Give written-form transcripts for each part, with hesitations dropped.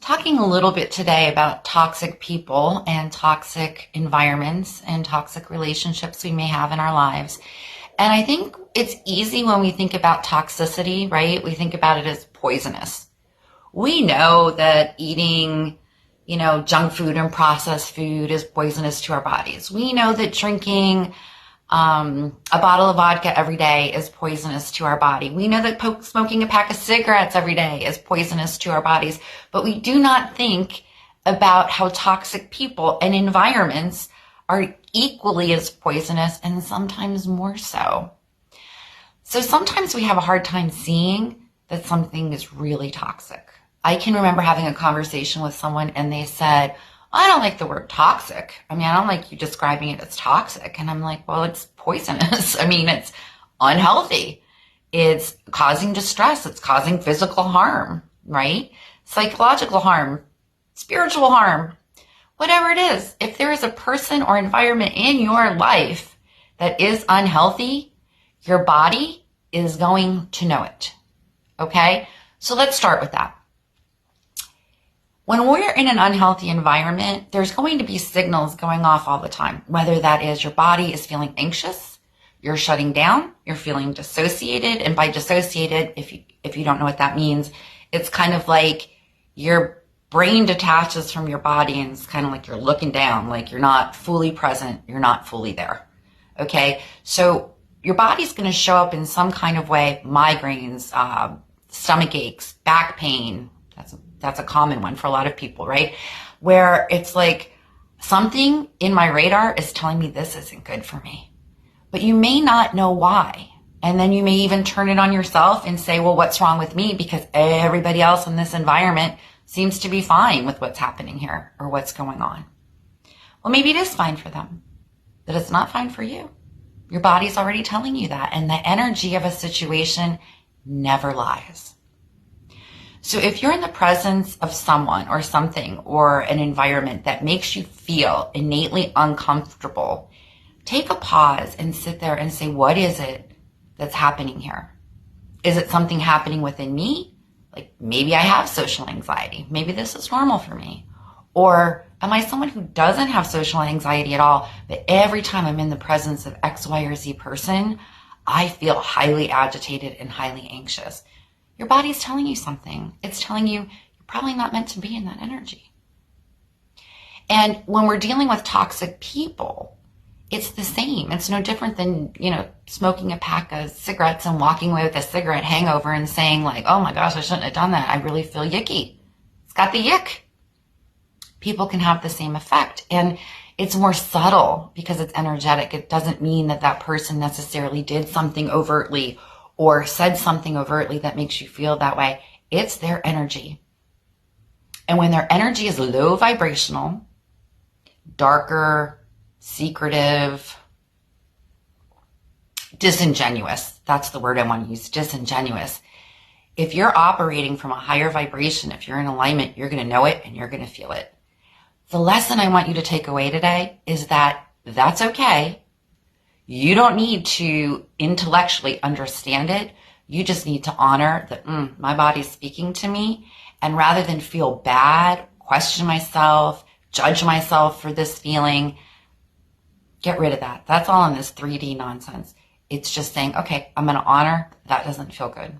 talking a little bit today about toxic people and toxic environments and toxic relationships we may have in our lives. And I think it's easy when we think about toxicity, right? We think about it as poisonous. We know that eating, junk food and processed food is poisonous to our bodies. We know that drinking a bottle of vodka every day is poisonous to our body. We know that smoking a pack of cigarettes every day is poisonous to our bodies, but we do not think about how toxic people and environments are equally as poisonous and sometimes more so. So sometimes we have a hard time seeing that something is really toxic. I can remember having a conversation with someone and they said, I don't like the word toxic. I don't like you describing it as toxic. And I'm like, well, it's poisonous. It's unhealthy. It's causing distress. It's causing physical harm, right? Psychological harm, spiritual harm, whatever it is. If there is a person or environment in your life that is unhealthy, your body is going to know it. Okay? So let's start with that. When we're in an unhealthy environment, there's going to be signals going off all the time, whether that is your body is feeling anxious, you're shutting down, you're feeling dissociated. And by dissociated, if you don't know what that means, it's kind of like your brain detaches from your body and it's kind of like you're looking down, like you're not fully present, you're not fully there. Okay? So your body's going to show up in some kind of way, migraines, stomach aches, back pain. That's a common one for a lot of people, right? Where it's like something in my radar is telling me this isn't good for me. But you may not know why. And then you may even turn it on yourself and say, well, what's wrong with me? Because everybody else in this environment seems to be fine with what's happening here or what's going on. Well, maybe it is fine for them, but it's not fine for you. Your body's already telling you that. And the energy of a situation never lies. So if you're in the presence of someone or something or an environment that makes you feel innately uncomfortable, take a pause and sit there and say, what is it that's happening here? Is it something happening within me? Like maybe I have social anxiety. Maybe this is normal for me. Or am I someone who doesn't have social anxiety at all, but every time I'm in the presence of X, Y, or Z person, I feel highly agitated and highly anxious? Your body's telling you something. It's telling you you're probably not meant to be in that energy. And when we're dealing with toxic people, it's the same. It's no different than, smoking a pack of cigarettes and walking away with a cigarette hangover and saying like, oh my gosh, I shouldn't have done that. I really feel yicky. It's got the yick. People can have the same effect. And it's more subtle because it's energetic. It doesn't mean that that person necessarily did something overtly or said something overtly that makes you feel that way. It's their energy. And when their energy is low vibrational, darker, secretive, disingenuous, that's the word I want to use, disingenuous. If you're operating from a higher vibration, if you're in alignment, you're going to know it and you're going to feel it. The lesson I want you to take away today is that that's okay. You don't need to intellectually understand it. You just need to honor that my body's speaking to me. And rather than feel bad, question myself, judge myself for this feeling, get rid of that. That's all in this 3D nonsense. It's just saying, okay, I'm going to honor that doesn't feel good.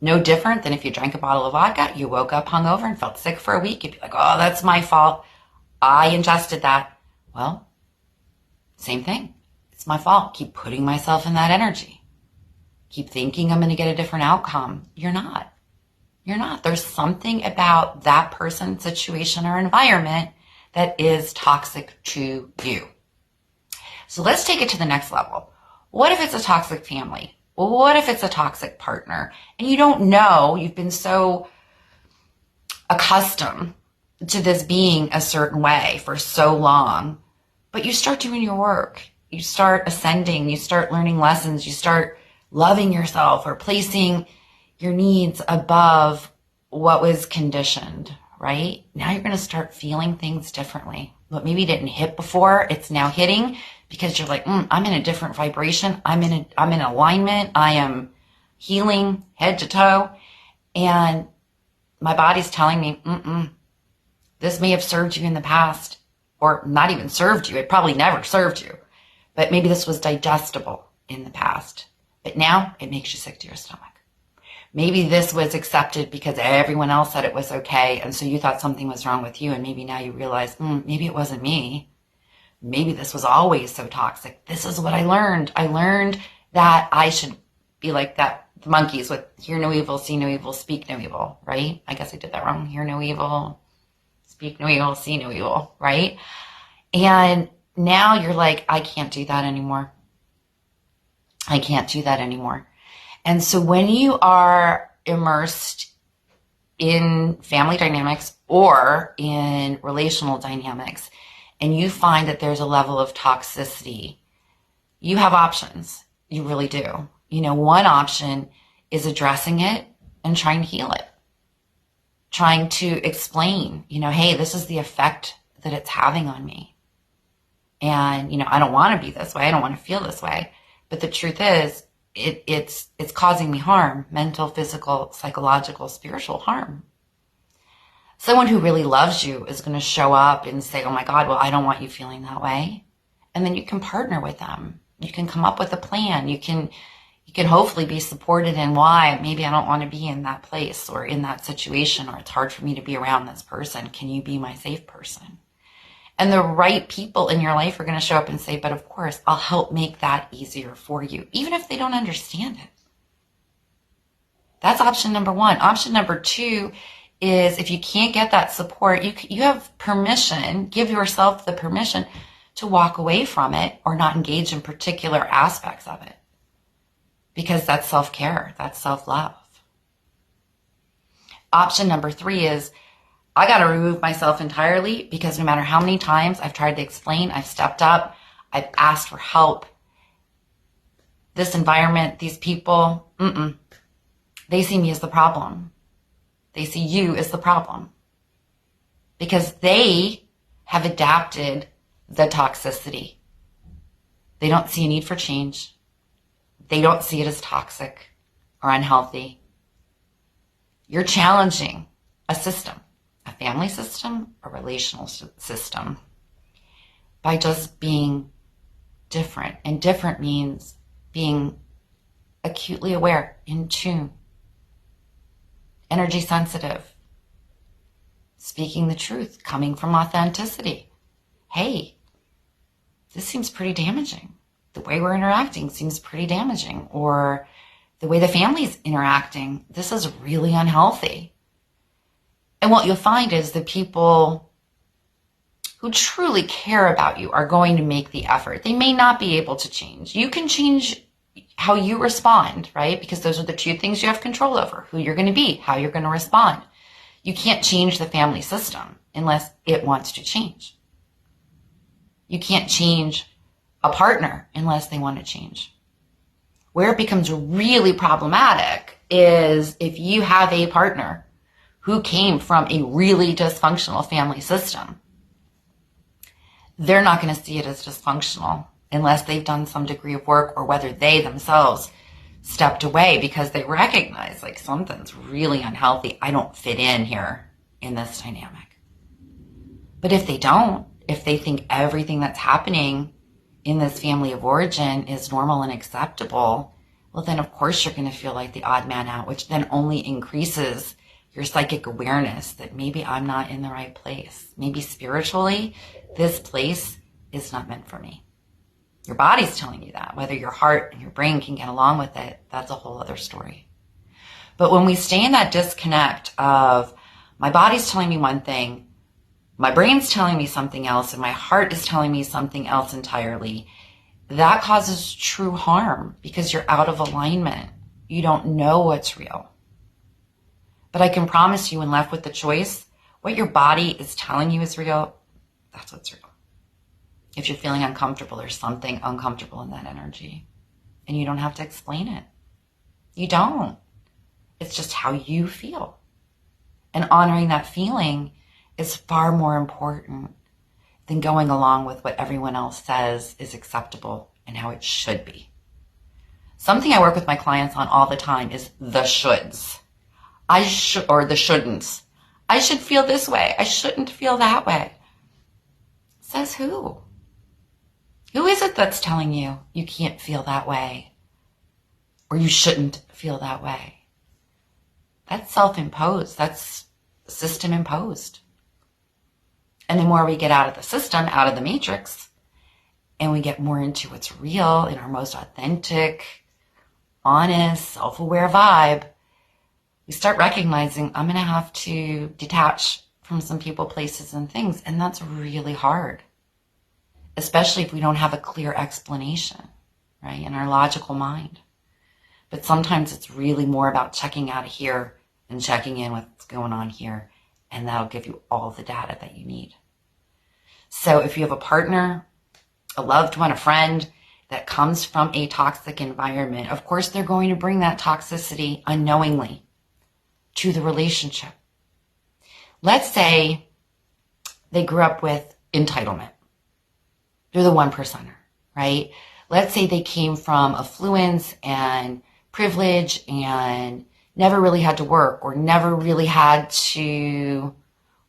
No different than if you drank a bottle of vodka, you woke up hungover and felt sick for a week. You'd be like, oh, that's my fault. I ingested that. Well, same thing. It's my fault. Keep putting myself in that energy. Keep thinking I'm going to get a different outcome. You're not. You're not. There's something about that person, situation, or environment that is toxic to you. So let's take it to the next level. What if it's a toxic family? Well, what if it's a toxic partner? And you don't know, you've been so accustomed to this being a certain way for so long, but you start doing your work. You start ascending, you start learning lessons, you start loving yourself or placing your needs above what was conditioned, right? Now you're going to start feeling things differently. What maybe didn't hit before, it's now hitting because you're like, I'm in a different vibration. I'm in alignment. I am healing head to toe. And my body's telling me, This may have served you in the past, or not even served you. It probably never served you. But maybe this was digestible in the past. But now it makes you sick to your stomach. Maybe this was accepted because everyone else said it was okay, and so you thought something was wrong with you, and maybe now you realize, maybe it wasn't me. Maybe this was always so toxic. This is what I learned. I learned that I should be like that the monkeys with hear no evil, see no evil, speak no evil, right? I guess I did that wrong. Hear no evil, speak no evil, see no evil, right? And now you're like, I can't do that anymore. I can't do that anymore. And so when you are immersed in family dynamics or in relational dynamics, and you find that there's a level of toxicity, you have options. You really do. One option is addressing it and trying to heal it. Trying to explain, hey, this is the effect that it's having on me. And, I don't want to be this way. I don't want to feel this way. But the truth is, it's causing me harm, mental, physical, psychological, spiritual harm. Someone who really loves you is going to show up and say, oh my God, well, I don't want you feeling that way. And then you can partner with them. You can come up with a plan. You can hopefully be supported in why maybe I don't want to be in that place or in that situation, or it's hard for me to be around this person. Can you be my safe person? And the right people in your life are going to show up and say, but of course, I'll help make that easier for you, even if they don't understand it. That's option number one. Option number two is if you can't get that support, you have permission, give yourself the permission to walk away from it or not engage in particular aspects of it. Because that's self-care, that's self-love. Option number three is I got to remove myself entirely, because no matter how many times I've tried to explain, I've stepped up, I've asked for help. This environment, these people, they see me as the problem. They see you as the problem. Because they have adapted the toxicity. They don't see a need for change. They don't see it as toxic or unhealthy. You're challenging a system. A family system, a relational system, by just being different. And different means being acutely aware, in tune, energy sensitive, speaking the truth, coming from authenticity. Hey, this seems pretty damaging. The way we're interacting seems pretty damaging. Or the way the family's interacting, this is really unhealthy. And what you'll find is the people who truly care about you are going to make the effort. They may not be able to change. You can change how you respond, right? Because those are the two things you have control over: who you're going to be, how you're going to respond. You can't change the family system unless it wants to change. You can't change a partner unless they want to change. Where it becomes really problematic is if you have a partner who came from a really dysfunctional family system. They're not going to see it as dysfunctional unless they've done some degree of work, or whether they themselves stepped away because they recognize like something's really unhealthy. I don't fit in here in this dynamic. But if they don't, if they think everything that's happening in this family of origin is normal and acceptable, well, then of course you're going to feel like the odd man out, which then only increases your psychic awareness that maybe I'm not in the right place. Maybe spiritually, this place is not meant for me. Your body's telling you that. Whether your heart and your brain can get along with it, that's a whole other story. But when we stay in that disconnect of my body's telling me one thing, my brain's telling me something else, and my heart is telling me something else entirely, that causes true harm because you're out of alignment. You don't know what's real. But I can promise you, when left with the choice, what your body is telling you is real, that's what's real. If you're feeling uncomfortable, there's something uncomfortable in that energy. And you don't have to explain it. You don't. It's just how you feel. And honoring that feeling is far more important than going along with what everyone else says is acceptable and how it should be. Something I work with my clients on all the time is the shoulds. Or the shouldn'ts. I should feel this way. I shouldn't feel that way. Says who? Who is it that's telling you you can't feel that way or you shouldn't feel that way? That's self-imposed. That's system imposed. And the more we get out of the system, out of the matrix, and we get more into what's real in our most authentic, honest, self-aware vibe, we start recognizing I'm going to have to detach from some people, places, and things. And that's really hard, especially if we don't have a clear explanation, right, in our logical mind. But sometimes it's really more about checking out of here and checking in with what's going on here. And that'll give you all the data that you need. So if you have a partner, a loved one, a friend that comes from a toxic environment, of course, they're going to bring that toxicity unknowingly to the relationship. Let's say they grew up with entitlement. They're the 1%er, right? Let's say they came from affluence and privilege and never really had to work or never really had to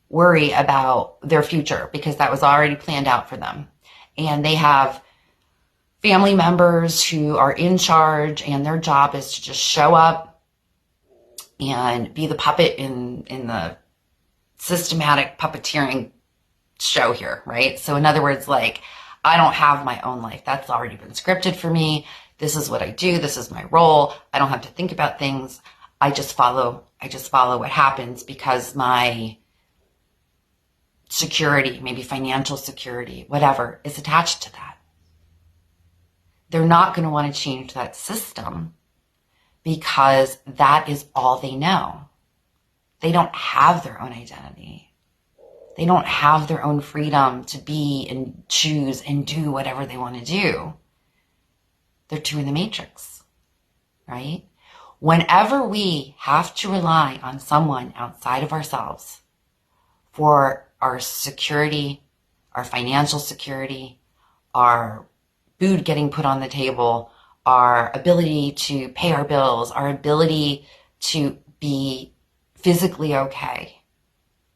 worry about their future because that was already planned out for them. And they have family members who are in charge and their job is to just show up and be the puppet in the systematic puppeteering show here, right? So in other words, like, I don't have my own life. That's already been scripted for me. This is what I do. This is my role. I don't have to think about things. I just follow what happens because my security, maybe financial security, whatever, is attached to that. They're not going to want to change that system because that is all they know. They don't have their own identity. They don't have their own freedom to be and choose and do whatever they want to do. They're too in the matrix, right? Whenever we have to rely on someone outside of ourselves for our security, our financial security, our food getting put on the table, our ability to pay our bills, our ability to be physically okay.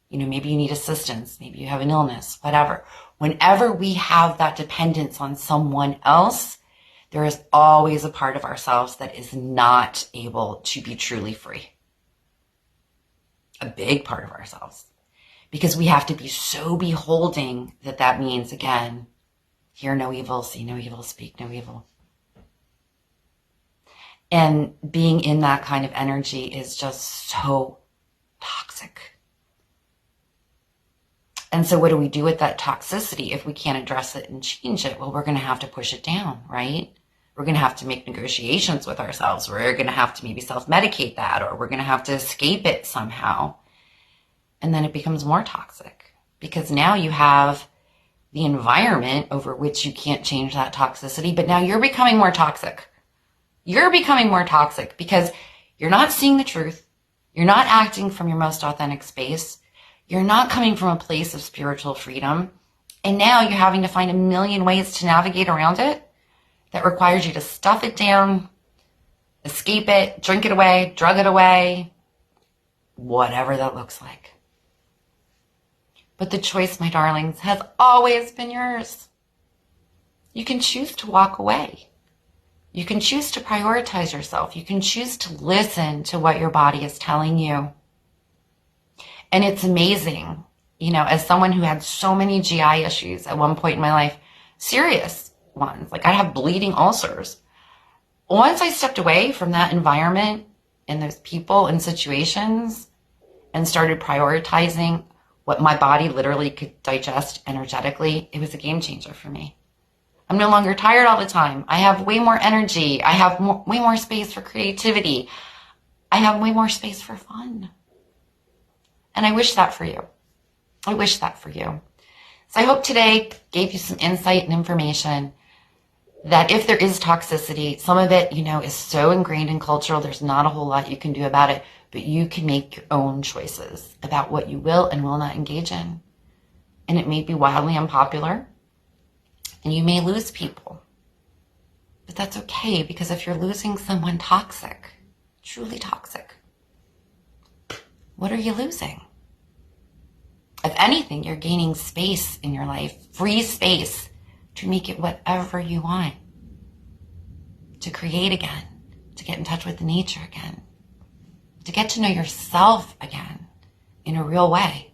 You know, maybe you need assistance, maybe you have an illness, whatever. Whenever we have that dependence on someone else, there is always a part of ourselves that is not able to be truly free. A big part of ourselves. Because we have to be so beholding that means, again, hear no evil, see no evil, speak no evil. And being in that kind of energy is just so toxic. And so what do we do with that toxicity if we can't address it and change it? Well, we're going to have to push it down, right? We're going to have to make negotiations with ourselves. We're going to have to maybe self-medicate that, or we're going to have to escape it somehow. And then it becomes more toxic because now you have the environment over which you can't change that toxicity, but now you're becoming more toxic. You're becoming more toxic because you're not seeing the truth. You're not acting from your most authentic space. You're not coming from a place of spiritual freedom. And now you're having to find a million ways to navigate around it that requires you to stuff it down, escape it, drink it away, drug it away, whatever that looks like. But the choice, my darlings, has always been yours. You can choose to walk away. You can choose to prioritize yourself. You can choose to listen to what your body is telling you. And it's amazing, you know, as someone who had so many GI issues at one point in my life, serious ones, like I have bleeding ulcers. Once I stepped away from that environment and those people and situations and started prioritizing what my body literally could digest energetically, it was a game changer for me. I'm no longer tired all the time. I have way more energy. I have way more space for creativity. I have way more space for fun. And I wish that for you. I wish that for you. So I hope today gave you some insight and information that if there is toxicity, some of it, you know, is so ingrained in culture, there's not a whole lot you can do about it, but you can make your own choices about what you will and will not engage in. And it may be wildly unpopular, and you may lose people. But that's okay, because if you're losing someone toxic, truly toxic, what are you losing? anything, you're gaining space in your life, free space to make it whatever you want, to create again, to get in touch with nature again, to get to know yourself again in a real way.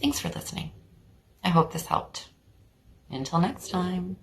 Thanks for listening. I hope this helped. Until next time.